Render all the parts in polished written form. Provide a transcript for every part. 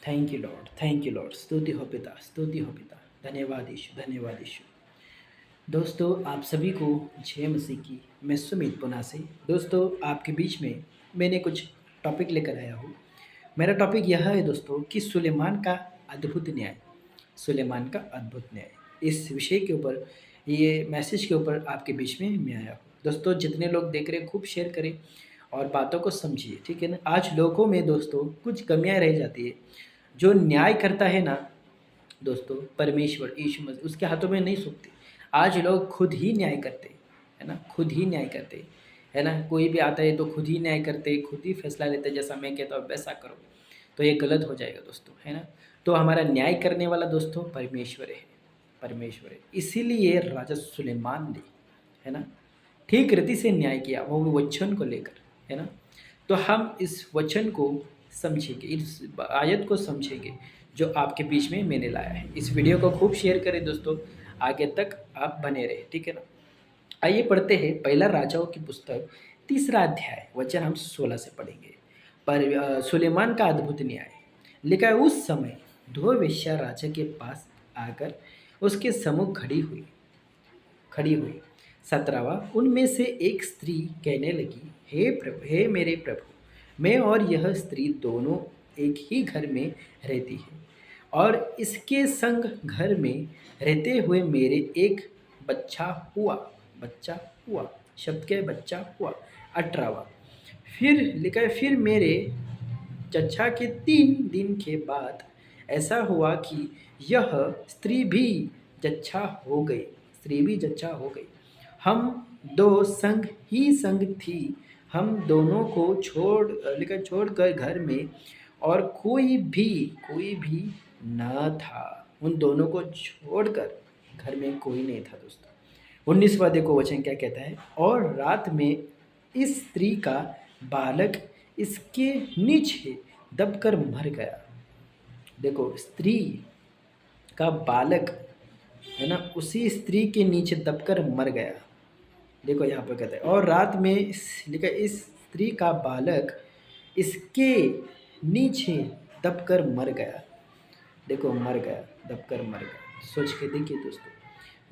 Thank you Lord, स्तुति हो पिता, स्तुति हो पिता। धन्यवाद यीशु, धन्यवाद यीशु। दोस्तों आप सभी को जय मसीह की। मैं सुमित पुना से दोस्तों आपके बीच में मैंने कुछ टॉपिक लेकर आया हूँ। मेरा टॉपिक यह है दोस्तों कि सुलेमान का अद्भुत न्याय। सुलेमान का अद्भुत न्याय, इस विषय के ऊपर, ये मैसेज के ऊपर आपके बीच में मैं आया हूँ। दोस्तों जितने लोग देख रहे हैं खूब शेयर करें और बातों को समझिए, ठीक है ना। आज लोगों में दोस्तों कुछ कमियां रह जाती है। जो न्याय करता है ना दोस्तों, परमेश्वर यीशु मसीह, उसके हाथों में नहीं सूखते। आज लोग खुद ही न्याय करते, है ना, खुद ही न्याय करते, है ना। कोई भी आता है तो खुद ही न्याय करते, खुद ही फैसला लेते, जैसा मैं कहता हूँ वैसा करो, तो ये गलत हो जाएगा दोस्तों, है ना। तो हमारा न्याय करने वाला दोस्तों परमेश्वर है, परमेश्वर है। इसीलिए राजा सुलेमान ने, है ना, ठीक रीति से न्याय किया, वो भी वचन को लेकर, है ना। तो हम इस वचन को समझेंगे, इस आयत को समझेंगे जो आपके बीच में मैंने लाया है। इस वीडियो को खूब शेयर करें दोस्तों, आगे तक आप बने रहे, ठीक है ना। आइए पढ़ते हैं पहला राजाओं की पुस्तक, तीसरा अध्याय, वचन हम 16 से पढ़ेंगे। पर सुलेमान का अद्भुत न्याय लिखा है, उस समय दो वेश्या राजा के पास आकर उसके सम्मुख खड़ी हुई। 17वां, उनमें से एक स्त्री कहने लगी, हे प्रभु, हे मेरे प्रभु, मैं और यह स्त्री दोनों एक ही घर में रहती है, और इसके संग घर में रहते हुए मेरे एक बच्चा हुआ, बच्चा हुआ, शब्द के बच्चा हुआ। 18वां, फिर लिखा है, फिर मेरे चचा के 3 दिन के बाद ऐसा हुआ कि यह स्त्री भी जच्चा हो गई, स्त्री भी जच्चा हो गई। हम दो संग ही संग थी, हम दोनों को छोड़कर घर में और कोई भी न था। उन दोनों को छोड़कर घर में कोई नहीं था दोस्तों। 19वां देखो वचन क्या कहता है, और रात में इस स्त्री का बालक इसके नीचे दबकर मर गया। देखो, स्त्री का बालक, है ना, उसी स्त्री के नीचे दबकर मर गया। देखो यहाँ पर कहते हैं, और रात में लिखा, इस स्त्री का बालक इसके नीचे दबकर मर गया। देखो, मर गया, दबकर मर गया, सोच के देखिए दोस्तों।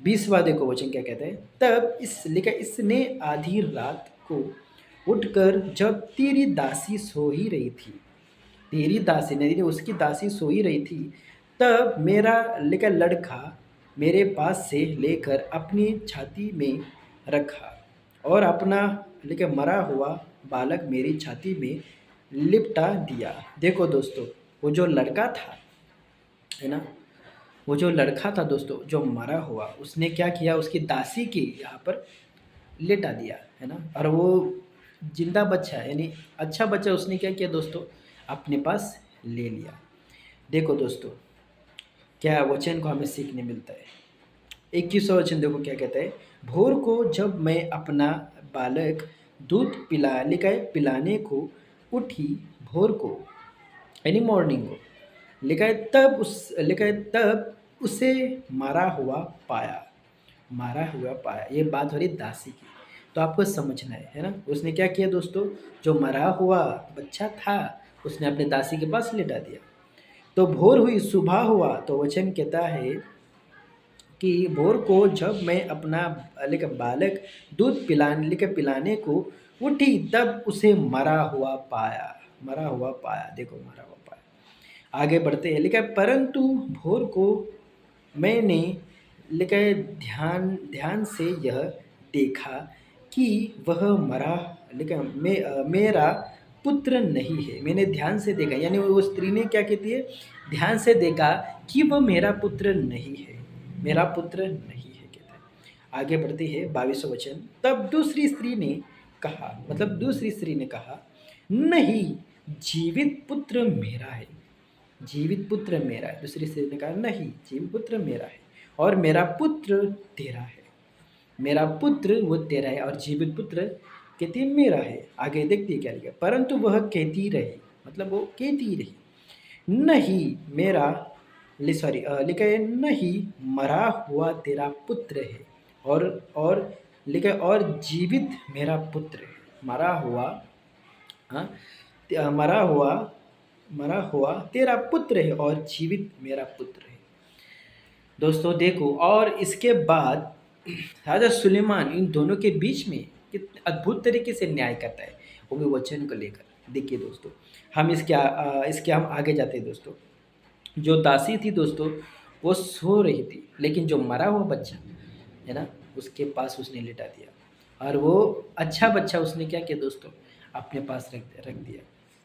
20वां देखो वचन क्या कहते हैं, तब इस लिखा, इसने आधी रात को उठकर, जब तेरी दासी सो ही रही थी, तेरी दासी ने, उसकी दासी सोई रही थी, तब मेरा लिखा लड़का मेरे पास से लेकर अपनी छाती में रखा, और अपना लिखा मरा हुआ बालक मेरी छाती में लिपटा दिया। देखो दोस्तों, वो जो लड़का था, है ना, वो जो लड़का था दोस्तों, जो मरा हुआ, उसने क्या किया, उसकी दासी की यहाँ पर लेटा दिया, है ना। और वो जिंदा बच्चा, यानी अच्छा बच्चा, उसने क्या किया दोस्तों, अपने पास ले लिया। देखो दोस्तों, क्या वचन को हमें सीखने मिलता है। 21वां वचन देखो क्या कहता है, भोर को जब मैं अपना बालक दूध पिलाने को उठी, भोर को यानी मॉर्निंग को, लिखा है तब उसे मारा हुआ पाया, मारा हुआ पाया। ये बात हो रही दासी की, तो आपको समझना है ना। उसने क्या किया दोस्तों, जो मरा हुआ बच्चा था उसने अपने दासी के पास लिटा दिया। तो भोर हुई, सुबह हुआ, तो वचन कहता है कि भोर को जब मैं अपना बालक दूध पिलाने को उठी, तब उसे मरा हुआ पाया, मरा हुआ पाया। देखो, मरा हुआ पाया। आगे बढ़ते हैं, लिखा, परंतु भोर को मैंने लिखा है ध्यान ध्यान से यह देखा कि वह मरा, लिखा मेरा पुत्र नहीं है। मैंने ध्यान से देखा, यानी वो स्त्री ने क्या कहती है, ध्यान से देखा कि वह मेरा पुत्र नहीं है, मेरा पुत्र नहीं है, कहता है। आगे बढ़ती है 22वां वचन, तब दूसरी स्त्री ने कहा, मतलब दूसरी स्त्री ने कहा, नहीं, जीवित पुत्र मेरा है, जीवित पुत्र मेरा है। दूसरी स्त्री ने कहा, नहीं, जीवित पुत्र मेरा है, और मेरा पुत्र तेरा है, मेरा पुत्र वो तेरा है, और जीवित पुत्र कहती मेरा है। आगे देखती है क्या लिखा, परंतु वह कहती रही, मतलब वो कहती रही, नहीं मेरा, सॉरी, लिखा है, नहीं, मरा हुआ तेरा पुत्र है, और लिखा है, और जीवित मेरा पुत्र है। मरा हुआ, हाँ, मरा हुआ मरा हुआ तेरा पुत्र है और जीवित मेरा पुत्र है। दोस्तों देखो, और इसके बाद राजा सुलेमान इन दोनों के बीच में कितने अद्भुत तरीके से न्याय करता है, वो भी वचन को लेकर। देखिए दोस्तों, हम इसके हम आगे जाते हैं दोस्तों। जो दासी थी दोस्तों, वो सो रही थी, लेकिन जो मरा हुआ बच्चा है ना, उसके पास उसने लिटा दिया, और वो अच्छा बच्चा उसने क्या किया दोस्तों, अपने पास रख रख दिया।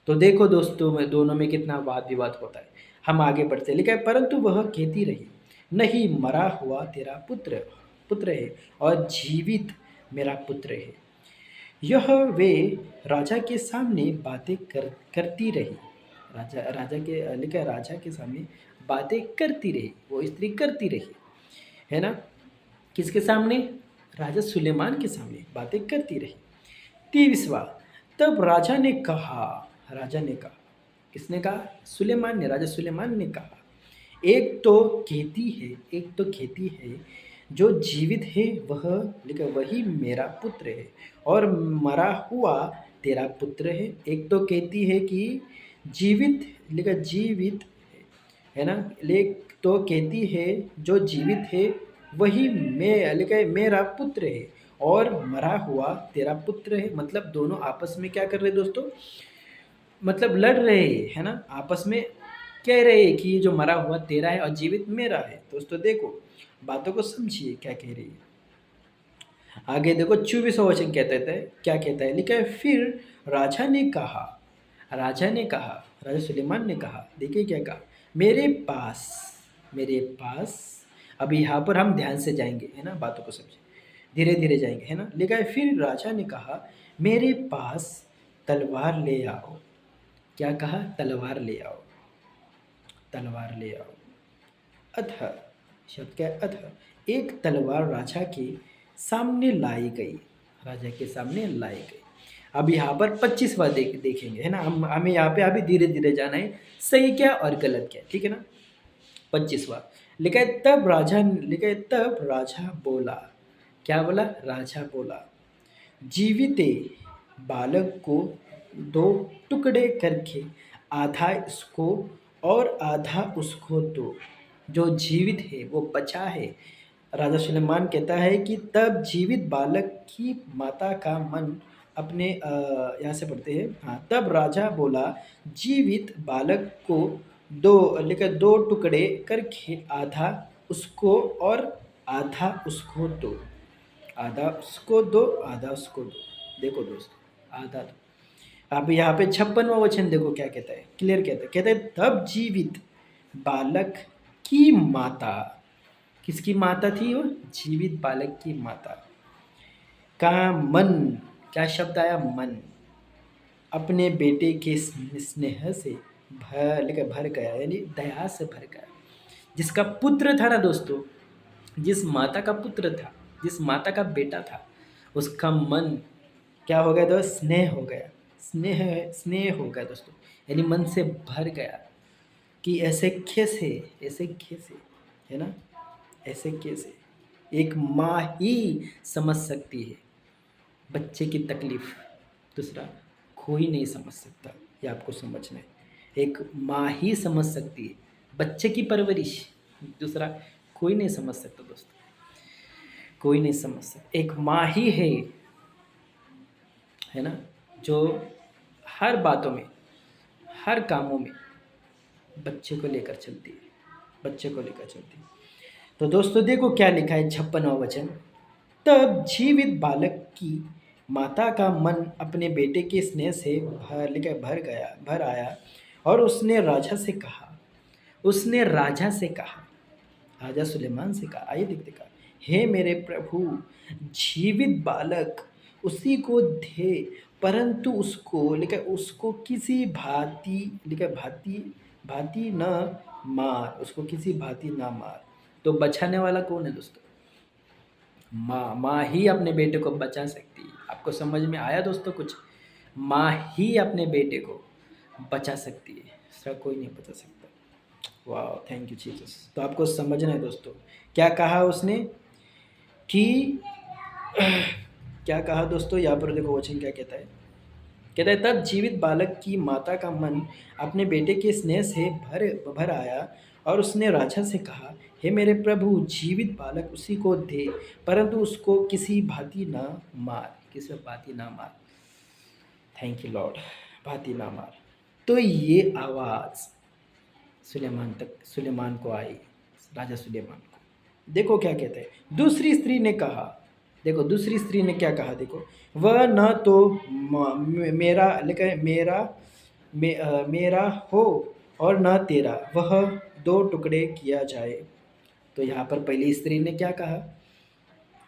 तो देखो दोस्तों, में दोनों में कितना वाद विवाद होता है। हम आगे बढ़ते हैं, लेकिन परंतु वह कहती रही, नहीं, मरा हुआ तेरा पुत्र पुत्र है और जीवित मेरा पुत्र है। यह वे राजा के सामने बातें करती रही। राजा के लिखा है, राजा के सामने बातें करती रही, वो स्त्री करती रही, है ना। किसके सामने? राजा सुलेमान के सामने बातें करती रही। 23वां, तब राजा ने कहा, किसने कहा? सुलेमान ने, राजा सुलेमान ने कहा, एक तो कहती है जो जीवित है वह, लेकिन वही मेरा पुत्र है और मरा हुआ तेरा पुत्र है। एक तो कहती है कि जीवित, लेकिन जीवित है ना, लेक तो कहती है जो जीवित है वही मैं, लेकिन मेरा पुत्र है और मरा हुआ तेरा पुत्र है। मतलब दोनों आपस में क्या कर रहे हैं दोस्तों, मतलब लड़ रहे हैं, है ना, आपस में कह रहे हैं कि ये जो मरा हुआ तेरा है और जीवित मेरा है। दोस्तों देखो, बातों को समझिए क्या कह रही है। आगे देखो, 24वां वचन कहते थे, क्या कहता है, लिखा है, फिर राजा ने कहा, राजा सुलेमान ने कहा, देखिए क्या कहा, मेरे पास। अभी यहाँ पर हम ध्यान से जाएंगे, है ना, बातों को समझे, धीरे धीरे जाएंगे, है ना। लिखा है, फिर राजा ने कहा, मेरे पास तलवार ले आओ। क्या कहा? तलवार ले आओ, तलवार ले आओ। अतः, शब्द क्या है? अतः एक तलवार राजा के सामने लाई गई, राजा के सामने लाई गई। अब यहाँ पर 25वां देखेंगे, है ना। हमें यहाँ पे अभी धीरे धीरे जाना है, सही क्या और गलत क्या, ठीक है ना। 25वां लिखा है, तब राजा बोला। क्या बोला? राजा बोला, जीविते बालक को दो टुकड़े करके आधा इसको और आधा उसको दो। जो जीवित है वो बचा है। राजा सुलेमान कहता है कि तब जीवित बालक की माता का मन अपने यहाँ से पढ़ते हैं, हाँ, तब राजा बोला, जीवित बालक को दो टुकड़े करके आधा उसको और आधा उसको दो, आधा उसको दो, आधा उसको दो। देखो दोस्तों, आधा दो। अब यहाँ पे 56वां वचन देखो क्या कहता है, क्लियर कहता है, तब जीवित बालक की माता, किसकी माता थी वो? जीवित बालक की माता का मन, क्या शब्द आया? मन, अपने बेटे के स्नेह से भर गया, यानी दया से भर गया। जिसका पुत्र था ना दोस्तों, जिस माता का पुत्र था, जिस माता का बेटा था, उसका मन क्या हो गया दोस्त? स्नेह हो गया, स्नेह हो गया दोस्तों, यानी मन से भर गया कि ऐसे कैसे, है ना, ऐसे कैसे एक माँ ही समझ सकती है बच्चे की तकलीफ, दूसरा कोई नहीं समझ सकता। ये आपको समझना है, एक माँ ही समझ सकती है बच्चे की परवरिश, दूसरा कोई नहीं समझ सकता दोस्तों, कोई नहीं समझ सकता। एक माँ ही है ना, जो हर बातों में, हर कामों में बच्चे को लेकर चलती है, बच्चे को लेकर चलती है। तो दोस्तों देखो क्या लिखा है, 56वां वचन, तब जीवित बालक की माता का मन अपने बेटे के स्नेह से भर आया, और उसने राजा सुलेमान से कहा, आइए देखते कहा, हे मेरे प्रभु, जीवित बालक उसी को दे, परंतु उसको किसी भांति न मार, उसको किसी भांति ना मार। तो बचाने वाला कौन है दोस्तों? माँ ही अपने बेटे को बचा सकती है। आपको समझ में आया दोस्तों कुछ? माँ ही अपने बेटे को बचा सकती है, दूसरा कोई नहीं बचा सकता। वाह, थैंक यू जीसस। तो आपको समझना है दोस्तों, क्या कहा उसने कि क्या कहा दोस्तों, यहाँ पर देखो वचन क्या कहता है, कहता है तब जीवित बालक की माता का मन अपने बेटे के स्नेह से भर भर आया और उसने राजा से कहा, हे मेरे प्रभु, जीवित बालक उसी को दे, परंतु उसको किसी भांति ना मार, किसी भांति ना मार। थैंक यू लॉर्ड, भांति ना मार। तो ये आवाज़ सुलेमान को आई, राजा सुलेमान को। देखो क्या कहते हैं, दूसरी स्त्री ने कहा, देखो दूसरी स्त्री ने क्या कहा, देखो, वह न तो मेरा लेकिन मेरा हो और न तेरा, वह दो टुकड़े किया जाए। तो यहाँ पर पहली स्त्री ने क्या कहा,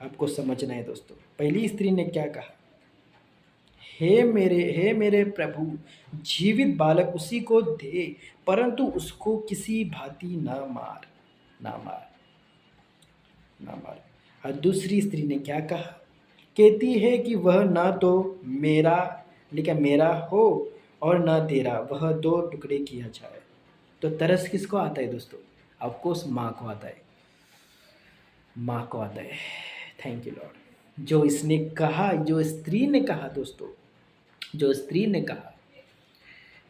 आपको समझना है दोस्तों। पहली स्त्री ने क्या कहा, हे मेरे प्रभु, जीवित बालक उसी को दे, परंतु उसको किसी भांति ना मार, ना मार, ना मार। और दूसरी स्त्री ने क्या कहा, कहती है कि वह ना तो मेरा लेकिन मेरा हो और ना तेरा, वह दो टुकड़े किया जाए। तो तरस किसको आता है दोस्तों? ऑफकोर्स माँ को आता है, माँ को आता है। Thank you Lord. जो इसने कहा, जो स्त्री ने कहा दोस्तों, जो स्त्री ने कहा,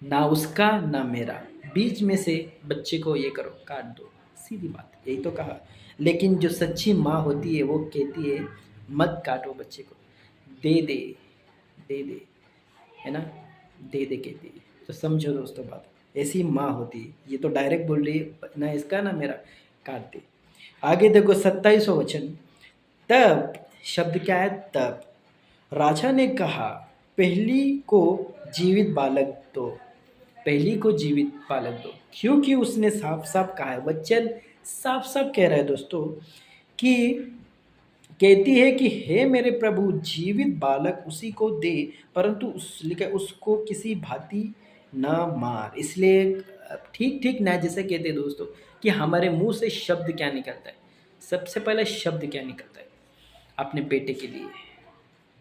ना उसका ना मेरा, बीच में से बच्चे को ये करो, काट दो, सीधी बात, यही तो कहा। लेकिन जो सच्ची माँ होती है वो कहती है मत काटो बच्चे को, दे दे, दे दे, है ना, दे दे कहती है। तो समझो दोस्तों बात, ऐसी माँ होती है। ये तो डायरेक्ट बोल रही है, ना इसका ना मेरा, काट दे। आगे देखो 27वां वचन, तब शब्द क्या है, तब राजा ने कहा, पहली को जीवित बालक दो, पहली को जीवित बालक दो, क्योंकि उसने साफ साफ कहा है, वचन साफ साफ कह रहा है दोस्तों, कि कहती है कि हे मेरे प्रभु, जीवित बालक उसी को दे, परंतु उसको किसी भांति न मार। इसलिए ठीक ठीक न्याय जैसे कहते हैं दोस्तों, कि हमारे मुंह से शब्द क्या निकलता है, सबसे पहले शब्द क्या निकलता है अपने बेटे के लिए।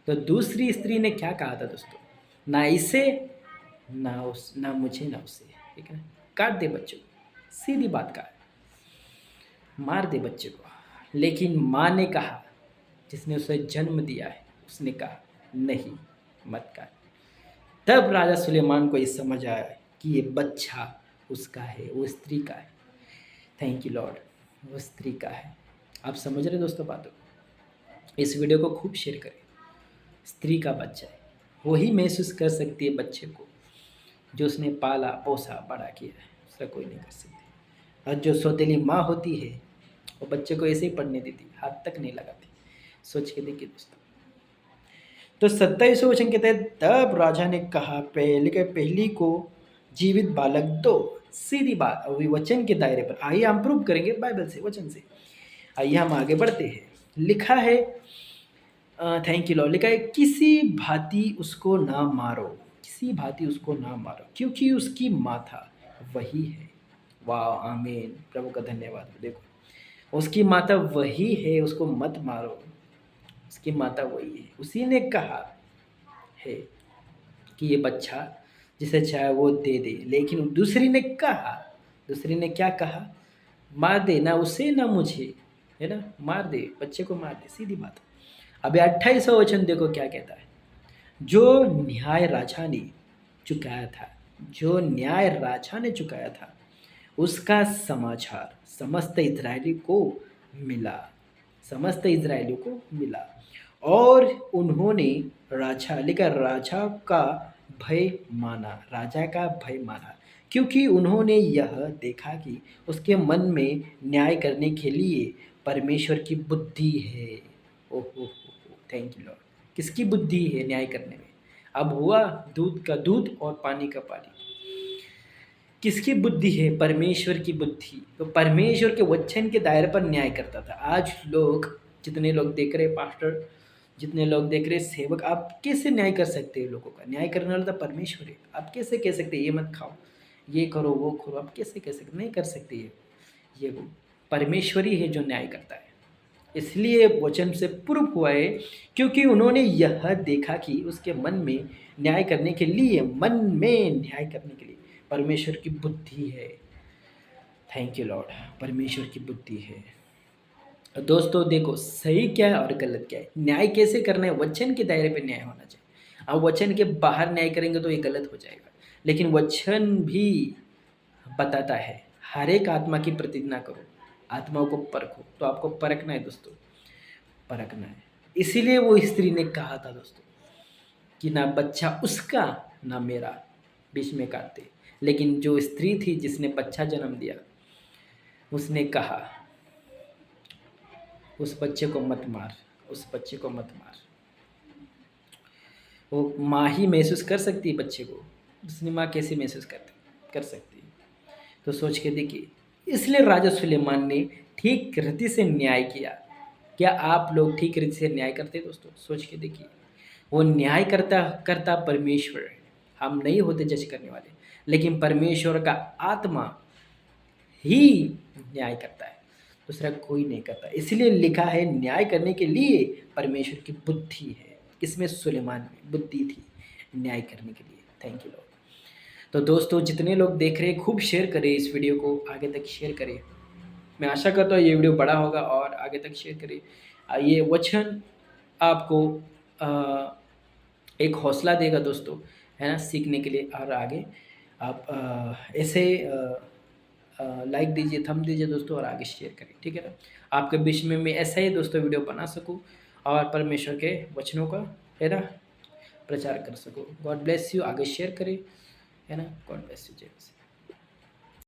तो दूसरी स्त्री ने क्या कहा था दोस्तों, ना इसे ना मुझे ना उसे, ठीक है, काट दे बच्चों को, सीधी बात कहा, मार दे बच्चे को। लेकिन माँ ने कहा, जिसने उसे जन्म दिया है, उसने कहा नहीं, मत काट। तब राजा सुलेमान को ये समझ आया कि ये बच्चा उसका है, वो स्त्री का है। थैंक यू लॉर्ड, वो स्त्री का है। आप समझ रहे दोस्तों बातों को? इस वीडियो को खूब शेयर करें। स्त्री का बच्चा है, वही महसूस कर सकती है बच्चे को जो उसने पाला पोसा बड़ा किया है, उसका कोई नहीं कर सकती। और जो सौतेली माँ होती है, वो बच्चे को ऐसे ही पढ़ने देती, हाथ तक नहीं लगाती। सोच के देखिए दोस्तों। तो 27वां वचन कहते हैं, तब राजा ने कहा, पहली को जीवित बालक दो। सीधी बात, अभी वचन के दायरे पर आइए हम प्रूव करेंगे बाइबल से, वचन से। आइए हम आगे बढ़ते हैं। लिखा है, थैंक यू लॉर्ड, लिखा है, किसी भांति उसको ना मारो, किसी भांति उसको ना मारो, क्योंकि उसकी माता वही है। वाह, आमीन, प्रभु का धन्यवाद। देखो, उसकी माता वही है, उसको मत मारो, उसकी माता वही है। उसी ने कहा है कि ये बच्चा जिसे चाहे वो दे दे। लेकिन दूसरी ने कहा, दूसरी ने क्या कहा, मार दे, ना उसे ना मुझे, है ना, मार दे, बच्चे को मार दे, सीधी बात। अभी 28वां वचन देखो क्या कहता है, जो न्याय राजा ने चुकाया था, जो न्याय राजा ने चुकाया था, उसका समाचार समस्त इजरायली को मिला, समस्त इजरायलियों को मिला, और उन्होंने राजा लेकर राजा का भय माना, राजा का भय माना, क्योंकि उन्होंने यह देखा कि उसके मन में न्याय करने के लिए परमेश्वर की बुद्धि है। ओहो, थैंक यू लॉर्ड। किसकी बुद्धि है न्याय करने में? अब हुआ दूध का दूध और पानी का पानी। किसकी बुद्धि है? परमेश्वर की बुद्धि। तो परमेश्वर के वचन के दायरे पर न्याय करता था। आज लोग, जितने लोग देख रहे पास्टर, जितने लोग देख रहे सेवक, आप कैसे न्याय कर सकते हैं लोगों का? न्याय करने वाला तो परमेश्वर है। आप कैसे कह सकते हैं ये मत खाओ, ये करो, वो करो? आप कैसे कह सकते? नहीं कर सकते। ये वो परमेश्वर ही है जो न्याय करता है। इसलिए वचन से प्रूफ हुआ है, क्योंकि उन्होंने यह देखा कि उसके मन में न्याय करने के लिए, मन में न्याय करने के लिए परमेश्वर की बुद्धि है। थैंक यू लॉर्ड, परमेश्वर की बुद्धि है। दोस्तों देखो, सही क्या है और गलत क्या है, न्याय कैसे करना है, वचन के दायरे पे न्याय होना चाहिए। अब वचन के बाहर न्याय करेंगे तो ये गलत हो जाएगा, लेकिन वचन भी बताता है हर एक आत्मा की प्रतिज्ञा करो, आत्माओं को परखो। तो आपको परखना है दोस्तों, परखना है। इसीलिए वो स्त्री ने कहा था दोस्तों कि ना बच्चा उसका ना मेरा बीच में काटते, लेकिन जो स्त्री थी जिसने बच्चा जन्म दिया उसने कहा उस बच्चे को मत मार, उस बच्चे को मत मार। वो माँ ही महसूस कर सकती है बच्चे को, दूसरी माँ कैसे महसूस कर सकती है। तो सोच के देखिए, इसलिए राजा सुलेमान ने ठीक रीति से न्याय किया। क्या आप लोग ठीक रीति से न्याय करते हैं दोस्तों? सोच के देखिए, वो न्याय करता करता परमेश्वर है, हम नहीं होते जज करने वाले, लेकिन परमेश्वर का आत्मा ही न्याय करता है, दूसरा कोई नहीं करता। इसलिए लिखा है न्याय करने के लिए परमेश्वर की बुद्धि है। किसमें? सुलेमान में बुद्धि थी न्याय करने के लिए। Thank you Lord. तो दोस्तों जितने लोग देख रहे हैं खूब शेयर करें, इस वीडियो को आगे तक शेयर करें। मैं आशा करता हूँ ये वीडियो बड़ा होगा और आगे तक शेयर करें। ये वचन आपको एक हौसला देगा दोस्तों, है ना, सीखने के लिए। और आगे आप ऐसे लाइक दीजिए, थंब दीजिए दोस्तों और आगे शेयर करें, ठीक है ना। आपके बीच में मैं ऐसा ही दोस्तों वीडियो बना सकूं और परमेश्वर के वचनों का, है ना, प्रचार कर सकूं। God bless you. आगे शेयर करें, है ना। God bless you. जय मसीह।